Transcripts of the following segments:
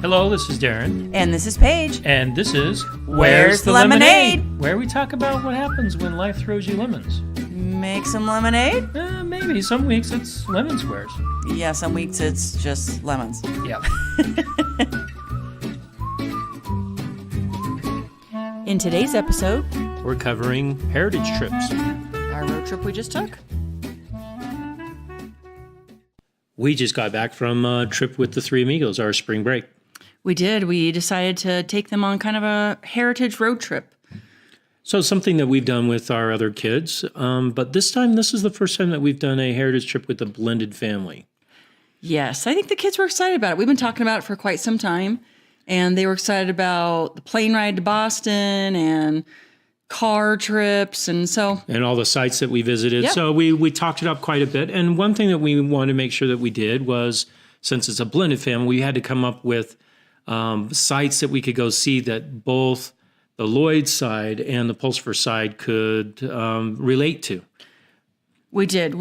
Hello, this is Darren. And this is Paige. And this is Where's the Lemonade? Where we talk about what happens when life throws you lemons. Make some lemonade? Maybe. Some weeks it's lemon squares. Yeah, some weeks it's just lemons. Yeah. In today's episode, We're covering heritage trips. our road trip we just took. We just got back from a trip with the Three Amigos, our spring break. We did. We decided to take them on kind of a heritage road trip. So something that we've done with our other kids, but this is the first time that we've done a heritage trip with a blended family. Yes, I think the kids were excited about it. We've been talking about it for quite some time, and they were excited about the plane ride to Boston and car trips, and all the sites that we visited. Yep. So we talked it up quite a bit. And one thing that we wanted to make sure that we did was, since it's a blended family, we had to come up with sites that we could go see that both the Lloyd side and the Pulsifer side could relate to. we did.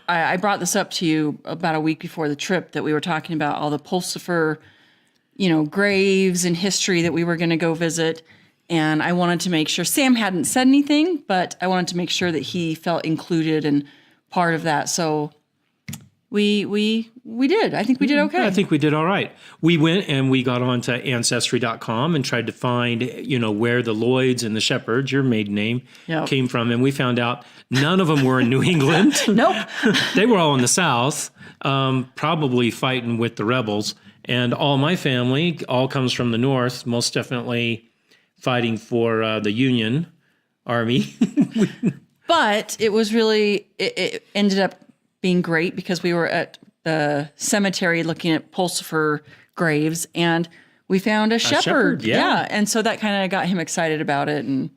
I brought this up to you about a week before the trip that we were talking about all the Pulsifer, graves and history that we were going to go visit. And I wanted to make sure Sam hadn't said anything, but I wanted to make sure that he felt included and part of that. So we did. I think we did okay. I think we did all right. We went and we got onto Ancestry.com and tried to find, where the Lloyds and the Shepherds, your maiden name, came from. And we found out none of them were in New England. Nope. They were all in the South, probably fighting with the rebels. And all my family all comes from the North, most definitely fighting for the Union Army. But it was really, it ended up being great because we were at the cemetery looking at Pulsifer graves and we found a shepherd. Yeah. And so that kind of got him excited about it. And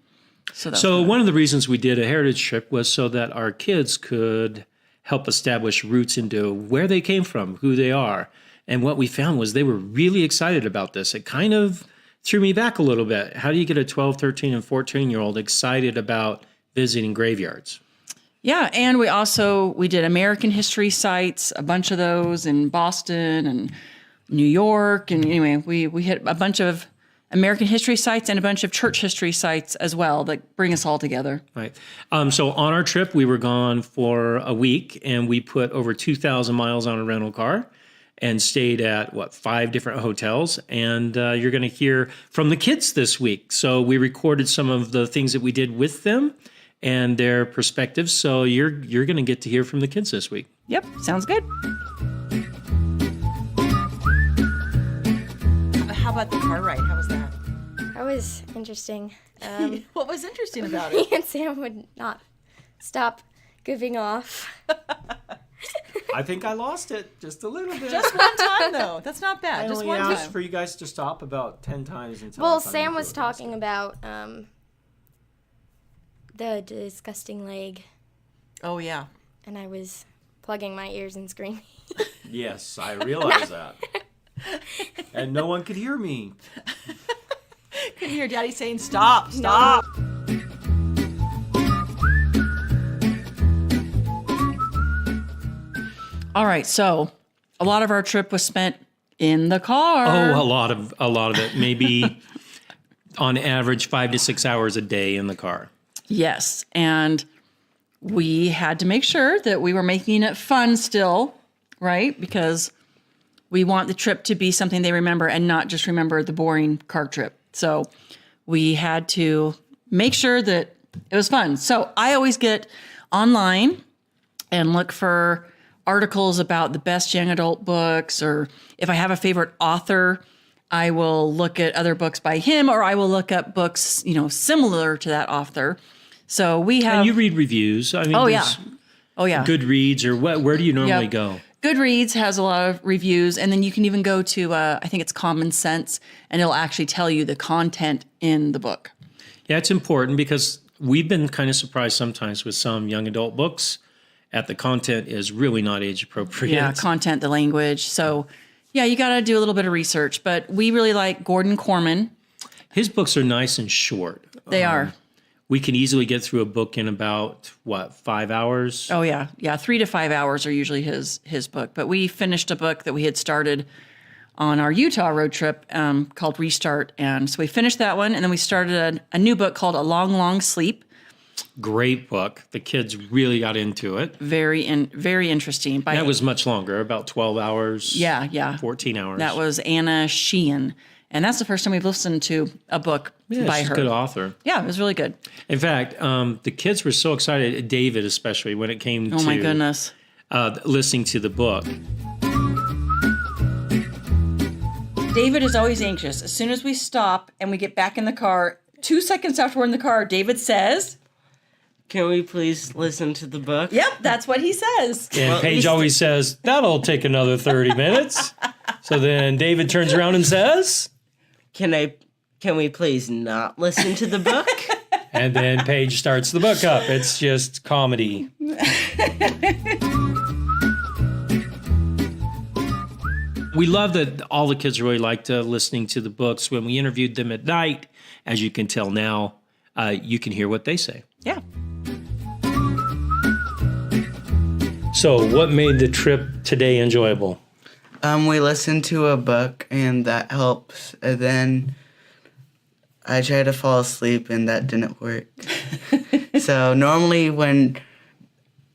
so one of the reasons we did a heritage trip was so that our kids could help establish roots into where they came from, who they are. And what we found was they were really excited about this. It kind of threw me back a little bit. How do you get a 12, 13, and 14-year-old excited about visiting graveyards? Yeah, and we did American history sites, a bunch of those in Boston and New York. And anyway, we hit a bunch of American history sites and a bunch of church history sites as well that bring us all together. Right. So on our trip, we were gone for a week, and we put over 2,000 miles on a rental car and stayed at, 5 different hotels. And you're going to hear from the kids this week. So we recorded some of the things that we did with them and their perspectives. So you're going to get to hear from the kids this week. Yep, sounds good. How about the car ride? How was that? That was interesting. What was interesting about Me and Sam would not stop goofing off. I think I lost it just a little bit. Just one time, though. That's not bad. Just one time. I asked for you guys to stop about 10 times until. Well, Sam was talking about the disgusting leg. Oh, yeah. And I was plugging my ears and screaming. Yes, I realize that. And no one could hear me. Couldn't hear Daddy saying, stop, stop. All right, so a lot of our trip was spent in the car. Oh, a lot of it. Maybe on average 5 to 6 hours a day in the car. Yes, and we had to make sure that we were making it fun still, right? Because we want the trip to be something they remember and not just remember the boring car trip. So we had to make sure that it was fun. So I always get online and look for articles about the best young adult books, or if I have a favorite author, I will look at other books by him, or I will look up books, similar to that author. So we have. And you read reviews. I mean, Oh yeah. Goodreads, or where do you normally go? Goodreads has a lot of reviews, and then you can even go to, I think it's Common Sense, and it'll actually tell you the content in the book. Yeah, it's important because we've been kind of surprised sometimes with some young adult books at the content is really not age appropriate. Yeah, content, the language. So, yeah, you got to do a little bit of research. But we really like Gordon Corman. His books are nice and short. They are. We can easily get through a book in about, 5 hours? Oh, yeah. Yeah, 3 to 5 hours are usually his book. But we finished a book that we had started on our Utah road trip called Restart. And so we finished that one, and then we started a new book called A Long, Long Sleep. Great book. The kids really got into it. Very interesting. That was much longer, about 12 hours. Yeah. 14 hours. That was Anna Sheehan. And that's the first time we've listened to a book by she's her. a good author. Yeah, it was really good. In fact, the kids were so excited, David especially, when it came to my goodness. Listening to the book. David is always anxious. As soon as we stop and we get back in the car, 2 seconds after we're in the car, David says, "Can we please listen to the book?" Yep, that's what he says. And Paige always says, that'll take another 30 minutes. So then David turns around and says, Can we please not listen to the book? and then Paige starts the book up. It's just comedy. We love that all the kids really liked listening to the books. When we interviewed them at night, as you can tell now, you can hear what they say. Yeah. So what made the trip today enjoyable? We listened to a book, and that helps. And then I tried to fall asleep, and that didn't work. So normally when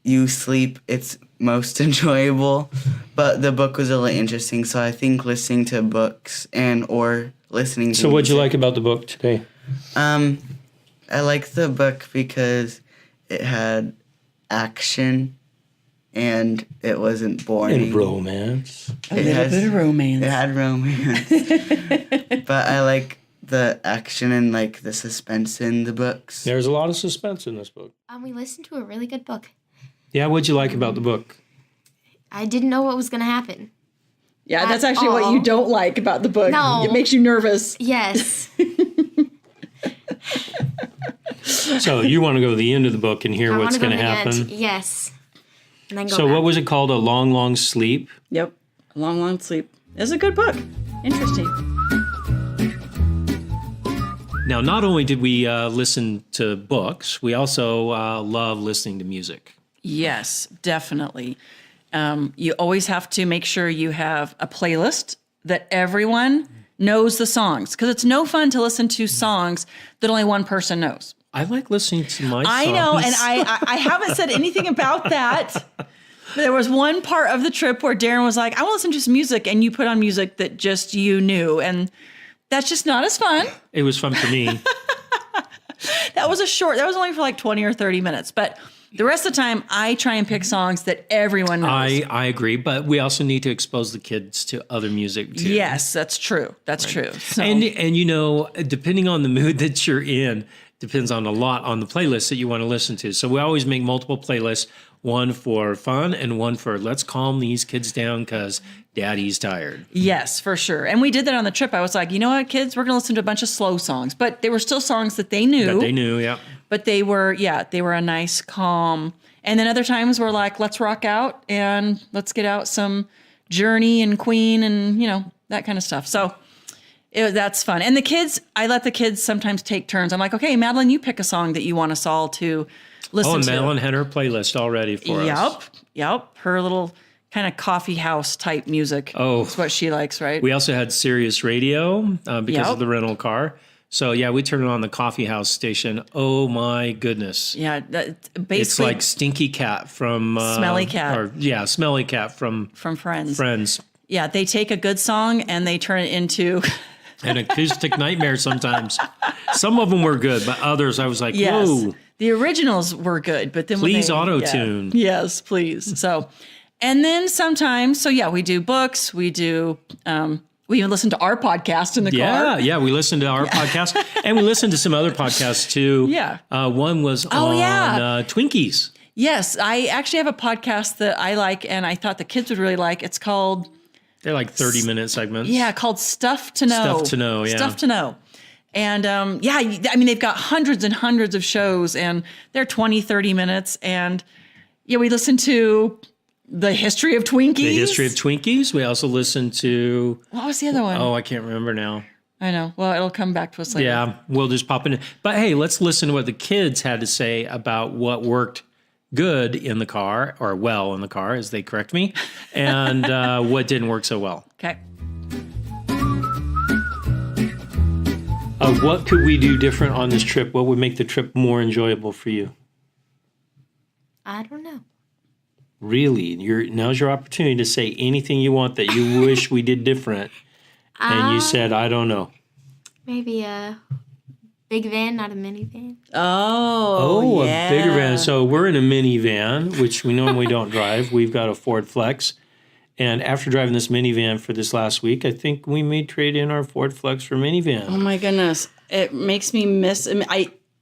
you sleep, it's most enjoyable. But the book was really interesting, so I think listening to books or listening to So what'd you music- like about the book today? I liked the book because it had action, and it wasn't boring. And romance. A little bit of romance. It had romance. But I like the action and like the suspense in the books. There's a lot of suspense in this book. We listened to a really good book. Yeah, what'd you like about the book? I didn't know what was going to happen. Yeah, that's actually what you don't like about the book. No. It makes you nervous. Yes. So you want to go to the end of the book and hear I what's want to go going to to the happen? end. Yes. And then go So back. what was it called? A Long, Long Sleep? Yep. A Long, Long Sleep. It's a good book. Interesting. Now, not only did we listen to books, we also love listening to music. Yes, definitely. You always have to make sure you have a playlist that everyone knows the songs, because it's no fun to listen to songs that only one person knows. I like listening to my songs. I know, and I haven't said anything about that. There was one part of the trip where Darren was like, I want to listen to some music, and you put on music that just you knew, and that's just not as fun. It was fun for me. That was only for like 20 or 30 minutes, but the rest of the time, I try and pick songs that everyone knows. I agree, but we also need to expose the kids to other music too. Yes, that's true. That's true. So, And you know, depending on the mood that you're in, depends on a lot on the playlist that you want to listen to. So we always make multiple playlists, one for fun and one for let's calm these kids down because daddy's tired. yes, for sure. And we did that on the trip. I was like, you know what, kids, we're going to listen to a bunch of slow songs, but they were still songs that they knew. That they knew, yeah. But they were a nice, calm. And then other times we're like, let's rock out and let's get out some Journey and Queen and, that kind of stuff. So that's fun. And I let the kids sometimes take turns. I'm like, okay, Madeline, you pick a song that you want us all to listen Oh, and to. Madeline had her playlist all ready for us. Yep. Her little kind of coffee house type music. Oh. That's what she likes, right? We also had Sirius Radio because Yep. of the rental car. So, yeah, we turned it on the coffee house station. Oh, my goodness. Yeah, basically It's like Stinky Cat from... Smelly Cat. Smelly Cat from Friends. Friends. Yeah, they take a good song and they turn it into... An acoustic nightmare sometimes. Some of them were good, but others I was like, Yes. whoa. The originals were good, but then Please when auto-tune. Yeah. Yes, please. So, and then sometimes, we do books, we do, we even listen to our podcast in the car. Yeah, we listened to our podcast, and we listened to some other podcasts too. Yeah. One was on Twinkies. Yes, I actually have a podcast that I like, and I thought the kids would really like. It's called, They're like 30-minute segments. called Stuff to Know. Stuff to Know, yeah. Stuff to Know. And they've got hundreds and hundreds of shows, and they're 20, 30 minutes. And we listen to the history of Twinkies. The history of Twinkies. We also listened to... What was the other one? Oh, I can't remember now. I know. Well, it'll come back to us later. Yeah, we'll just pop in. But hey, let's listen to what the kids had to say about what worked good in the car, or well in the car, as they correct me, and what didn't work so well. Okay. What could we do different on this trip? What would make the trip more enjoyable for you? I don't know. Really? Now's your opportunity to say anything you want that you wish we did different. And you said, I don't know. Maybe a big van, not a minivan. Oh, yeah. A bigger van. So we're in a minivan, which we normally don't drive. We've got a Ford Flex. And after driving this minivan for this last week, I think we may trade in our Ford Flex for minivan. Oh my goodness. It makes me miss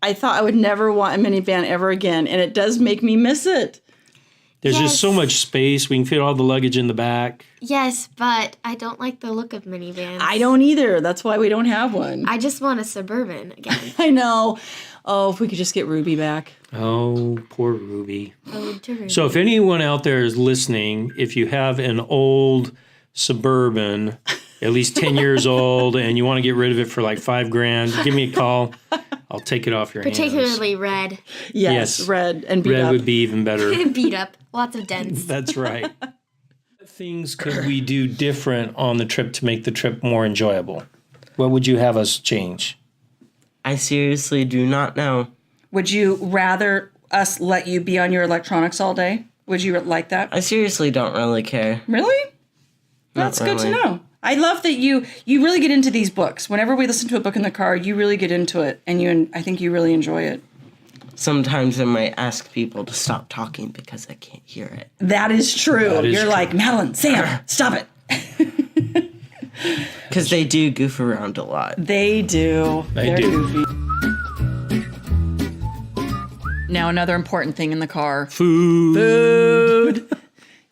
I thought I would never want a minivan ever again, and it does make me miss it. There's Yes. just so much space. We can fit all the luggage in the back. Yes, but I don't like the look of minivans. I don't either. That's why we don't have one. I just want a Suburban again. I know. Oh, if we could just get Ruby back. Oh, poor Ruby. Ode to Ruby. So if anyone out there is listening, if you have an old Suburban, at least 10 years old, and you want to get rid of it for like $5,000, give me a call. I'll take it off your hands. Particularly red. Yes, Yes. red and beat Red up. would be even better. Beat up. Lots of dents. That's right. What things could we do different on the trip to make the trip more enjoyable? What would you have us change? I seriously do not know. Would you rather us let you be on your electronics all day? Would you like that? I seriously don't really care. Really? That's good to really. know. I love that you really get into these books. Whenever we listen to a book in the car, you really get into it, and I think you really enjoy it. Sometimes I might ask people to stop talking because I can't hear it. That is true. That is You're true. like, Madeline, Sam, stop it. Because they do goof around a lot. They do. They They're do. goofy. Now, another important thing in the car. Food.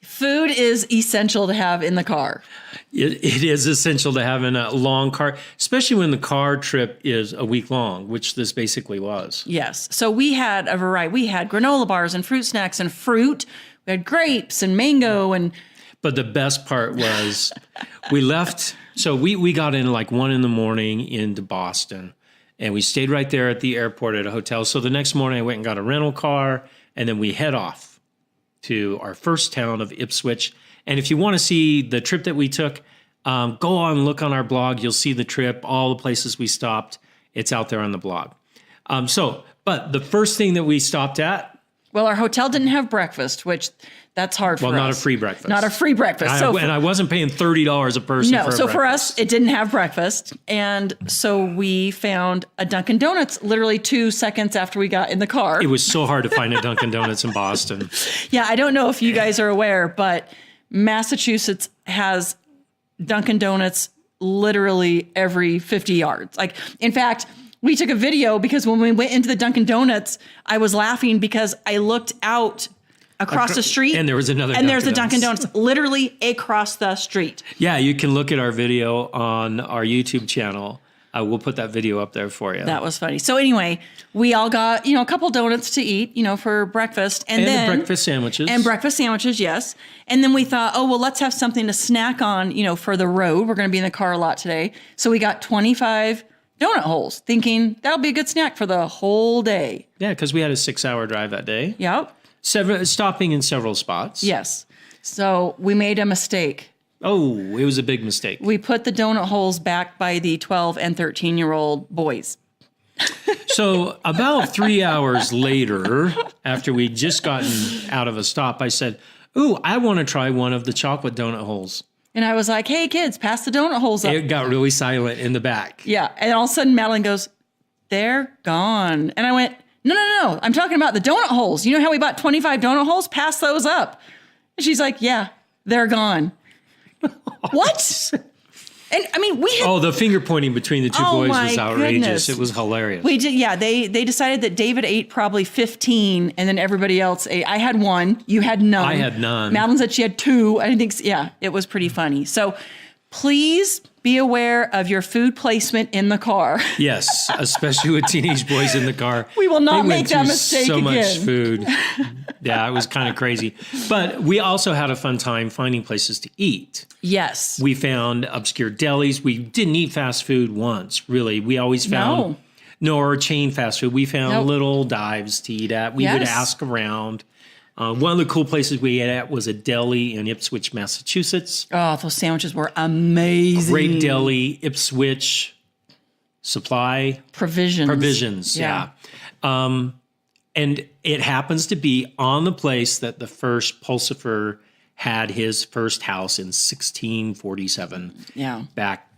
Food is essential to have in the car. It is essential to have in a long car, especially when the car trip is a week long, which this basically was. Yes. So we had a variety. We had granola bars and fruit snacks and fruit. We had grapes and mango and But the best part was we left. So we got in like 1 a.m. into Boston, and we stayed right there at the airport at a hotel. So the next morning I went and got a rental car, and then we head off to our first town of Ipswich. And if you want to see the trip that we took, go on, look on our blog. You'll see the trip, all the places we stopped. It's out there on the blog. But the first thing that we stopped at, well, our hotel didn't have breakfast, which that's hard for us. well, not a free breakfast. Not a free breakfast. And I wasn't paying $30 a person No, for a so for breakfast. us, it didn't have breakfast. And so we found a Dunkin' Donuts literally 2 seconds after we got in the car. It was so hard to find a Dunkin' Donuts in Boston. Yeah, I don't know if you guys are aware, but Massachusetts has Dunkin' Donuts literally every 50 yards. Like, in fact, we took a video because when we went into the Dunkin' Donuts, I was laughing because I looked out across the street. And there was another And there's a Dunkin' Dunkin' Donuts literally across the street. Yeah, you can look at our video on our YouTube channel. We'll put that video up there for you. That was funny. So anyway, we all got, a couple donuts to eat, for breakfast. and then the breakfast sandwiches. And breakfast sandwiches, yes. And then we thought, oh, well, let's have something to snack on, for the road. We're going to be in the car a lot today. So we got 25 donut holes, thinking that'll be a good snack for the whole day. Yeah, because we had a 6-hour drive that day. Yep. Stopping in several spots. Yes. So we made a mistake. Oh, it was a big mistake. We put the donut holes back by the 12 and 13-year-old boys. So about 3 hours later, after we'd just gotten out of a stop, I said, ooh, I want to try one of the chocolate donut holes. And I was like, hey, kids, pass the donut holes up. It got really silent in the back. Yeah. And all of a sudden, Madeline goes, they're gone. And I went, no. I'm talking about the donut holes. You know how we bought 25 donut holes? Pass those up. And she's like, yeah, they're gone. What? And I mean, we had, Oh, the finger pointing between the two Oh, boys my was outrageous. goodness. It was hilarious. we did, yeah, they decided that David ate probably 15 and then everybody else ate. I had 1. You had none. I had none. Madeline said she had 2. I think, yeah, it was pretty funny. So please be aware of your food placement in the car. Yes, especially with teenage boys in the car. We will not They make went that through mistake so much again. food. Yeah, it was kind of crazy. But we also had a fun time finding places to eat. Yes. We found obscure delis. We didn't eat fast food once, really. We always found nor chain fast food. We found Nope. little dives to eat at. We would Yes. ask around. One of the cool places we ate at was a deli in Ipswich, Massachusetts. Oh, those sandwiches were amazing. Great deli, Ipswich. supply Provisions. Yeah. And it happens to be on the place that the first Pulsifer had his first house in 1647. Yeah. Back,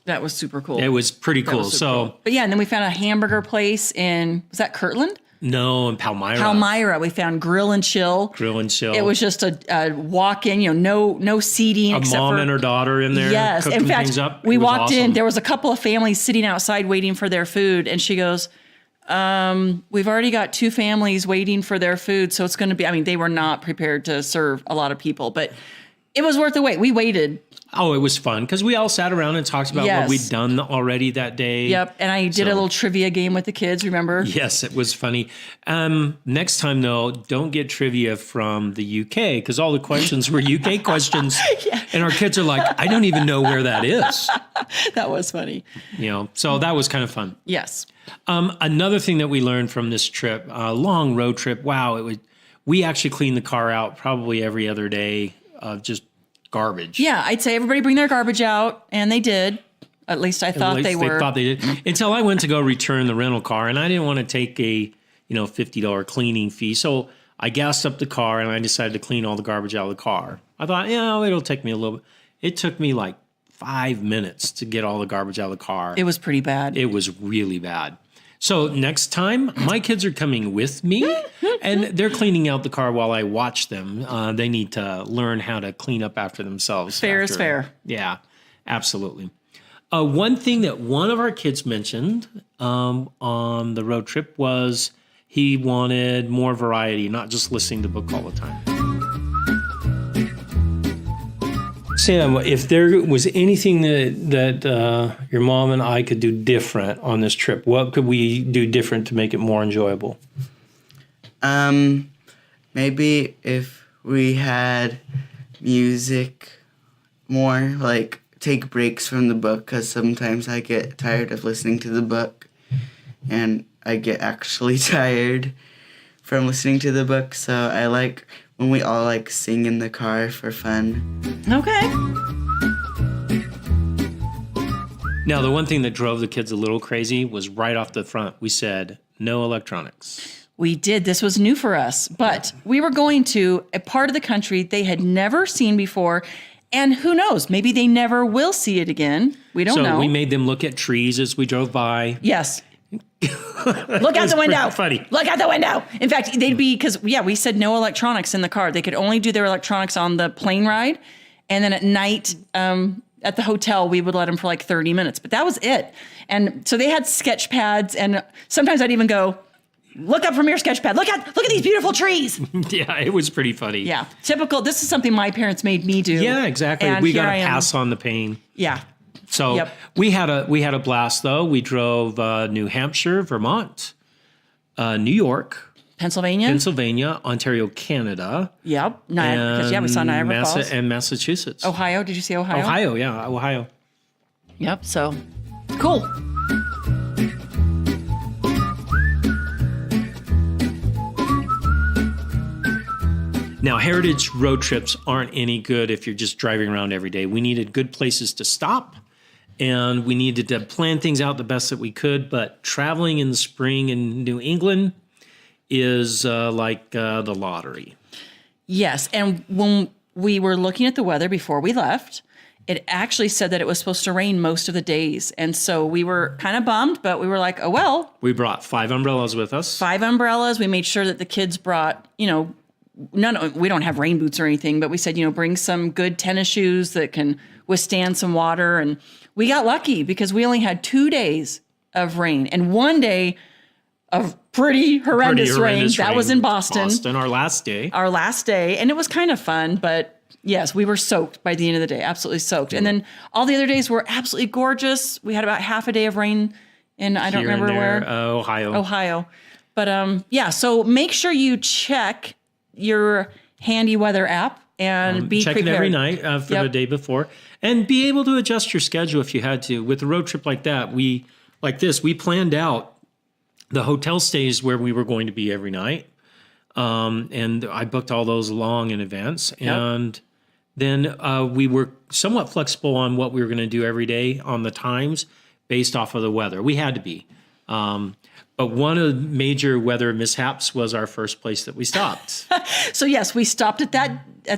That was super cool. it was pretty That cool. was super So, cool. But yeah, and then we found a hamburger place was that Kirtland? no, in Palmyra. Palmyra. We found Grill and Chill. Grill and Chill. It was just a walk-in, no seating a except mom for and her daughter in there yes. cooking In fact, things up. we It was walked in. awesome. There was a couple of families sitting outside waiting for their food, and she goes, "We've already got 2 families waiting for their food, so it's going to be." I mean, they were not prepared to serve a lot of people, but it was worth the wait. We waited. Oh, it was fun because we all sat around and talked about Yes. what we'd done already that day. Yep, and I did a little trivia game with the kids. Remember? Yes, it was funny. Next time, though, don't get trivia from the UK because all the questions were UK questions, and our kids are like, "I don't even know where that is." That was funny. So that was kind of fun. Yes. Another thing that we learned from this trip, a long road trip. Wow, we actually cleaned the car out probably every other day of just garbage. Yeah, I'd say everybody bring their garbage out, and they did. At least I thought At least they were. They thought they did until I went to go return the rental car, and I didn't want to take a $50 cleaning fee, so I gassed up the car and I decided to clean all the garbage out of the car. I thought, it'll take me a little bit. It took me like 5 minutes to get all the garbage out of the car. It was pretty bad. It was really bad. So next time, my kids are coming with me, and they're cleaning out the car while I watch them. They need to learn how to clean up after themselves. Fair is fair. Yeah, absolutely. One thing that one of our kids mentioned on the road trip was he wanted more variety, not just listening to the book all the time. Sam, if there was anything that your mom and I could do different on this trip, what could we do different to make it more enjoyable? Maybe if we had music more, like take breaks from the book, because sometimes I get tired of listening to the book, and I get actually tired from listening to the book. So I like when we all sing in the car for fun. Okay. Now, the one thing that drove the kids a little crazy was right off the front. We said, no electronics. We did. This was new for us, but we were going to a part of the country they had never seen before. And who knows, maybe they never will see it again. We don't know. So we made them look at trees as we drove by. Yes. Look out the window. Funny. Look out the window. In fact, they'd be, because, we said no electronics in the car. They could only do their electronics on the plane ride. And then at night, at the hotel, we would let them for like 30 minutes. But that was it. And so they had sketch pads. And sometimes I'd even go, look up from your sketch pad. Look at these beautiful trees. Yeah, it was pretty funny. Yeah. Typical. This is something my parents made me do. Yeah, exactly. And We here got to I am. pass on the pain. Yeah. So Yep. we had a blast though. We drove New Hampshire, Vermont, New York, Pennsylvania, Ontario, Canada. Yep. Because we saw Niagara Falls. and Massachusetts. Ohio. Did you see Ohio? Ohio, yeah, Ohio. Yep. So cool. Now, Heritage road trips aren't any good if you're just driving around every day. We needed good places to stop, and we needed to plan things out the best that we could. But traveling in the spring in New England is like the lottery. Yes. And when we were looking at the weather before we left, it actually said that it was supposed to rain most of the days. And so we were kind of bummed, but we were like, oh, well. We brought 5 umbrellas with us. 5 umbrellas. We made sure that the kids brought, we don't have rain boots or anything, but we said, bring some good tennis shoes that can withstand some water. And we got lucky because we only had 2 days of rain and 1 day of pretty horrendous rain. That was in Boston. Our last day. And it was kind of fun, but yes, we were soaked by the end of the day, absolutely soaked. And then all the other days were absolutely gorgeous. We had about half a day of rain in, I don't remember where. Ohio. But so make sure you check your handy weather app and be check prepared. it every night for the day before, and be able to adjust your schedule if you had to. With a road trip like that, we planned out the hotel stays where we were going to be every night, and I booked all those long in advance. Yep. And then we were somewhat flexible on what we were going to do every day on the times based off of the weather. We had to be. But one of the major weather mishaps was our first place that we stopped. So yes, we stopped at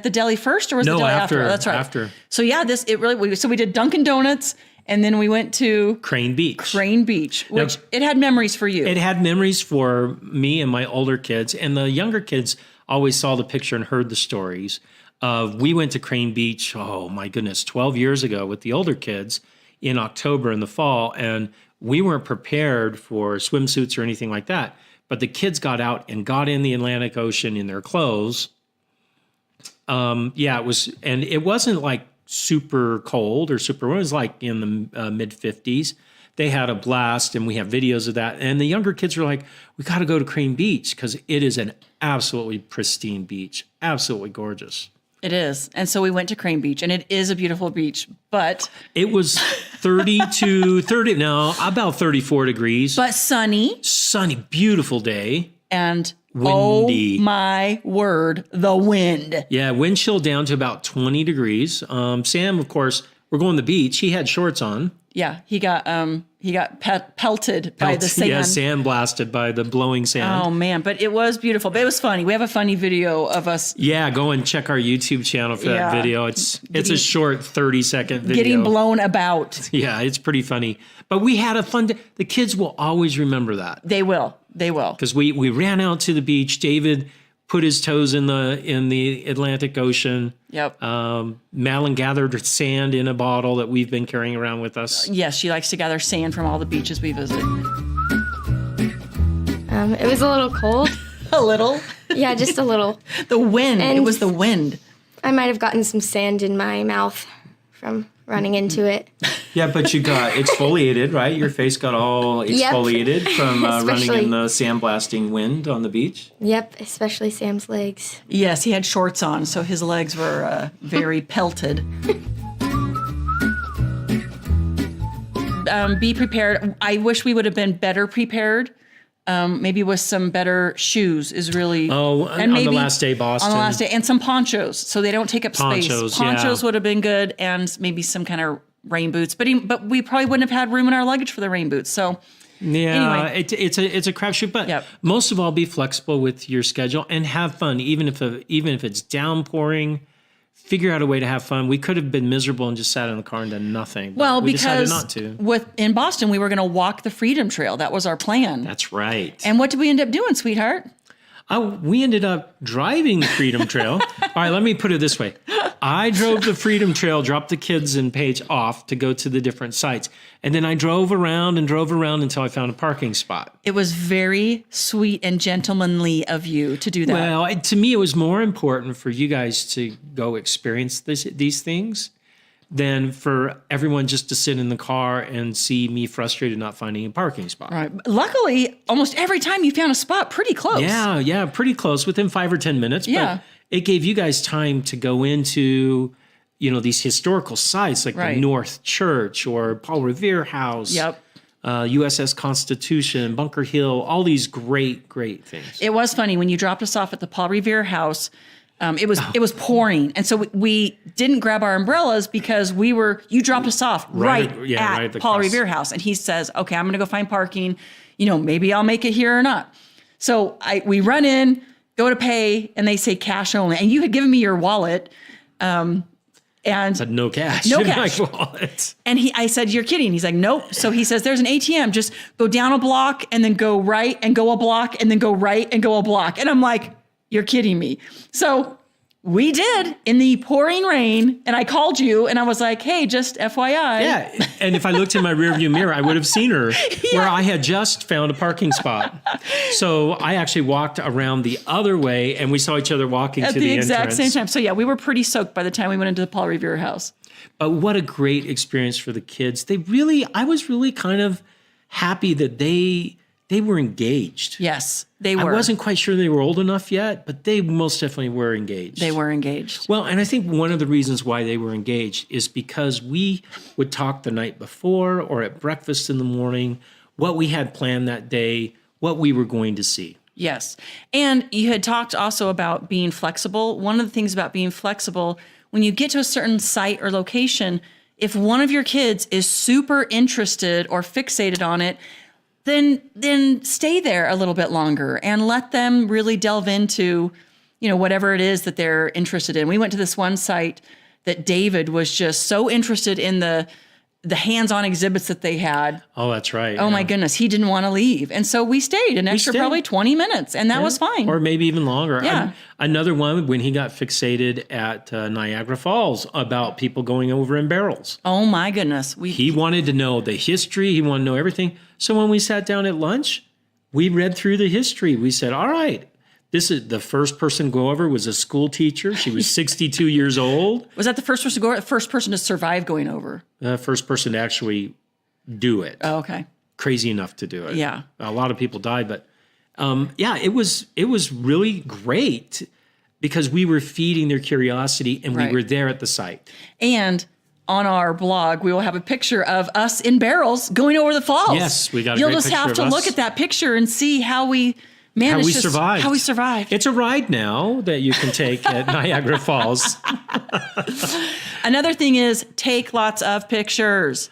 the deli first, or was No, the deli after. after? Oh, that's right. After. So yeah, we did Dunkin' Donuts, and then we went to Crane Beach. Crane Beach, which it had memories for you. It had memories for me and my older kids, and the younger kids always saw the picture and heard the stories. We went to Crane Beach, oh my goodness, 12 years ago with the older kids in October in the fall, and we weren't prepared for swimsuits or anything like that. But the kids got out and got in the Atlantic Ocean in their clothes. It was, and it wasn't like super cold or super warm. It was like in the mid 50s. They had a blast, and we have videos of that. And the younger kids were like, we got to go to Crane Beach because it is an absolutely pristine beach, absolutely gorgeous. It is. And so we went to Crane Beach, and it is a beautiful beach, but It was about 34 degrees. sunny Sunny, beautiful day. and Windy. oh my word, the wind. Yeah, wind chill down to about 20 degrees. Sam, of course, we're going to the beach. He had shorts on. Yeah, he got pelted by the sand. Yeah, sand blasted by the blowing sand. Oh man, but it was beautiful. But it was funny. We have a funny video of us Yeah, go and check our YouTube channel for Yeah. that video. It's a short 30-second video. getting blown about. Yeah, it's pretty funny. But we had a fun day. The kids will always remember that They will. because we ran out to the beach. David put his toes in the Atlantic Ocean. Yep. Madeline gathered sand in a bottle that we've been carrying around with us. Yes, she likes to gather sand from all the beaches we visited. It was a little cold. A little. Yeah, just a little. The wind. It And- was the wind. I might have gotten some sand in my mouth from running into it. Yeah, but you got exfoliated, right? Your face got all Yep. exfoliated from running Especially- in the sandblasting wind on the beach. Yep, especially Sam's legs. Yes, he had shorts on, so his legs were very pelted. Be prepared. I wish we would have been better prepared. Maybe with some better shoes is really. Oh, on the last day, Boston. On the last day, and some ponchos, so they don't take up Ponchos, space. Ponchos yeah. would have been good, and maybe some kind of rain boots. But we probably wouldn't have had room in our luggage for the rain boots. So Yeah, Anyway. it's a crapshoot, but Yep. most of all, be flexible with your schedule and have fun, even if it's downpouring. Figure out a way to have fun. We could have been miserable and just sat in the car and done nothing. But well, we decided because not to. in Boston we were going to walk the Freedom Trail. That was our plan. That's right. And what did we end up doing, sweetheart? We ended up driving the Freedom Trail. All right, let me put it this way. I drove the Freedom Trail, dropped the kids and Paige off to go to the different sites. And then I drove around until I found a parking spot. It was very sweet and gentlemanly of you to do that. Well, to me, it was more important for you guys to go experience these things than for everyone just to sit in the car and see me frustrated not finding a parking spot. Right. Luckily, almost every time you found a spot pretty close. Yeah, pretty close, within 5 or 10 minutes. Yeah. But it gave you guys time to go into, these historical sites like Right. the North Church or Paul Revere House. Yep. USS Constitution, Bunker Hill, all these great, great things. It was funny when you dropped us off at the Paul Revere House. It was pouring, and so we didn't grab our umbrellas because you dropped us off right at the Paul cross. Revere House, and he says, "Okay, I'm going to go find parking. Maybe I'll make it here or not." So we run in, go to pay, and they say cash only. And you had given me your wallet, and But no cash No in cash. my wallet. I said, "You're kidding." He's like, "Nope." So he says, "There's an ATM. Just go down a block and then go right and go a block and then go right and go a block." And I'm like, "You're kidding me." So we did in the pouring rain, and I called you and I was like, "Hey, just FYI." Yeah, and if I looked in my rearview mirror, I would have seen her where I had just found a parking spot. So I actually walked around the other way, and we saw each other walking At to the the exact entrance. same time. So yeah, we were pretty soaked by the time we went into the Paul Revere House. But what a great experience for the kids. I was really kind of happy that they were engaged. Yes, they I were. wasn't quite sure they were old enough yet, but they most definitely were engaged. They were engaged. Well, and I think one of the reasons why they were engaged is because we would talk the night before or at breakfast in the morning, what we had planned that day, what we were going to see. Yes. And you had talked also about being flexible. One of the things about being flexible, when you get to a certain site or location, if one of your kids is super interested or fixated on it, then stay there a little bit longer and let them really delve into, whatever it is that they're interested in. We went to this one site that David was just so interested in the hands-on exhibits that they had. Oh, that's right. Oh my goodness, he didn't want to leave. And so we stayed an extra probably 20 minutes, and that was fine. Or maybe even longer. Yeah. Another one when he got fixated at Niagara Falls about people going over in barrels. Oh my goodness. He wanted to know the history. He wanted to know everything. So when we sat down at lunch, we read through the history. We said, all right, this is the first person to go over was a school teacher. She was 62 years old. Was that the first person to go, the first person to survive going over? The first person to actually do it. Oh, okay. Crazy enough to do it. Yeah. A lot of people died, but it was really great because we were feeding their curiosity and we were there at the site. And on our blog, we will have a picture of us in barrels going over the falls. Yes, we got a You'll great just picture have of to us. look at that picture and see how we managed How we survived. It's a ride now that you can take at Niagara Falls. Another thing is take lots of pictures.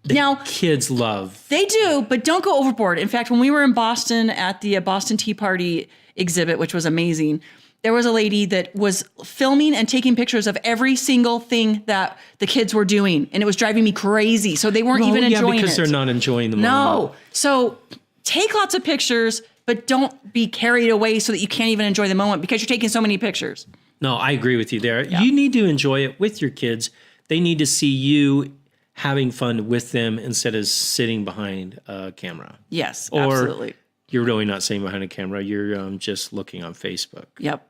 Now, Kids love. they do, but don't go overboard. In fact, when we were in Boston at the Boston Tea Party exhibit, which was amazing, there was a lady that was filming and taking pictures of every single thing that the kids were doing, and it was driving me crazy. So they weren't even enjoying it. because they're not enjoying the moment. No. So take lots of pictures, but don't be carried away so that you can't even enjoy the moment because you're taking so many pictures. No, I agree with you there. Yeah. You need to enjoy it with your kids. They need to see you having fun with them instead of sitting behind a camera. Yes, Or absolutely. you're really not sitting behind a camera. You're just looking on Facebook. Yep.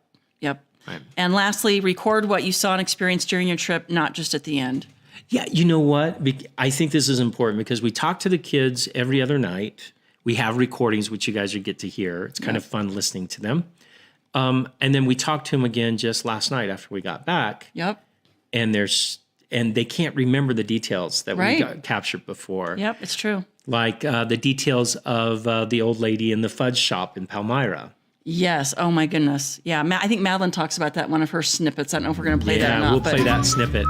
Right. And lastly, record what you saw and experienced during your trip, not just at the end. Yeah, you know what? I think this is important because we talk to the kids every other night. We have recordings, which you guys will get to hear. It's kind of fun listening to them. And then we talked to them again just last night after we got back. Yep. And they can't remember the details that we got captured before. Yep, it's true. Like the details of the old lady in the fudge shop in Palmyra. Yes. Oh my goodness. Yeah. I think Madeline talks about that in one of her snippets. I don't know if we're going to play that or Yeah, not. we'll play that snippet.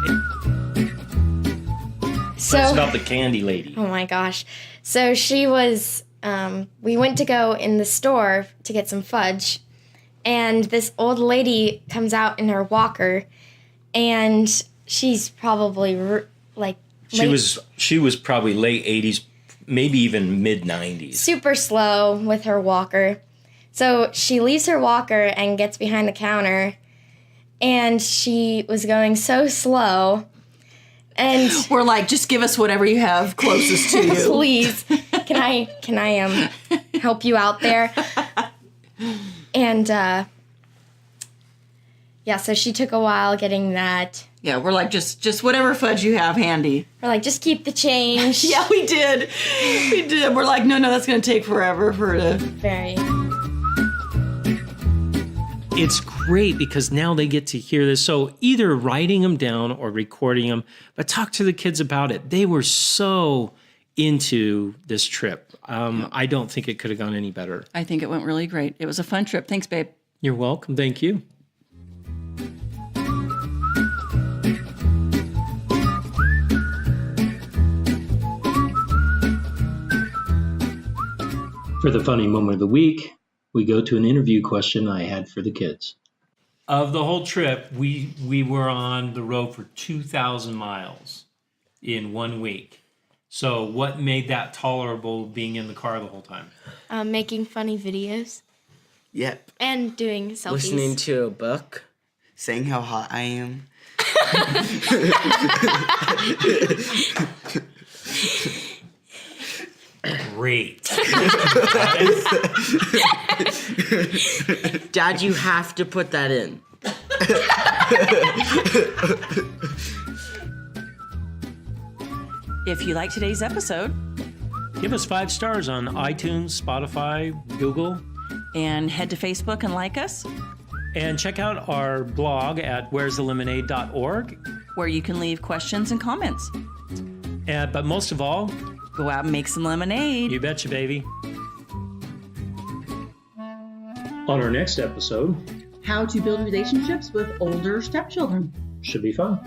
So, It's about the candy lady. oh my gosh. So she was, we went to go in the store to get some fudge, and this old lady comes out in her walker, and she's probably She was probably late 80s, maybe even mid 90s. super slow with her walker. So she leaves her walker and gets behind the counter, and she was going so slow. And We're like, just give us whatever you have closest to you. please, can I help you out there? And so she took a while getting that. Yeah, we're like, just whatever fudge you have handy. We're like, just keep the change. Yeah, we did. We did. We're like, no, that's going to take forever for her to. Very. It's great because now they get to hear this. So either writing them down or recording them, but talk to the kids about it. They were so into this trip. I don't think it could have gone any better. I think it went really great. It was a fun trip. Thanks, babe. You're welcome. Thank you. For the funny moment of the week, we go to an interview question I had for the kids. Of the whole trip, we were on the road for 2,000 miles in 1 week. So what made that tolerable being in the car the whole time? Making funny videos Yep. and doing selfies. Listening to a book. Saying how hot I am. Great. Dad, you have to put that in. If you like today's episode, Give us 5 stars on iTunes, Spotify, Google. and head to Facebook and like us, And check out our blog at where'sthelemonade.org. where you can leave questions and comments. But most of all, Go out and make some lemonade. you betcha, baby. On our next episode, How to build relationships with older stepchildren. should be fun.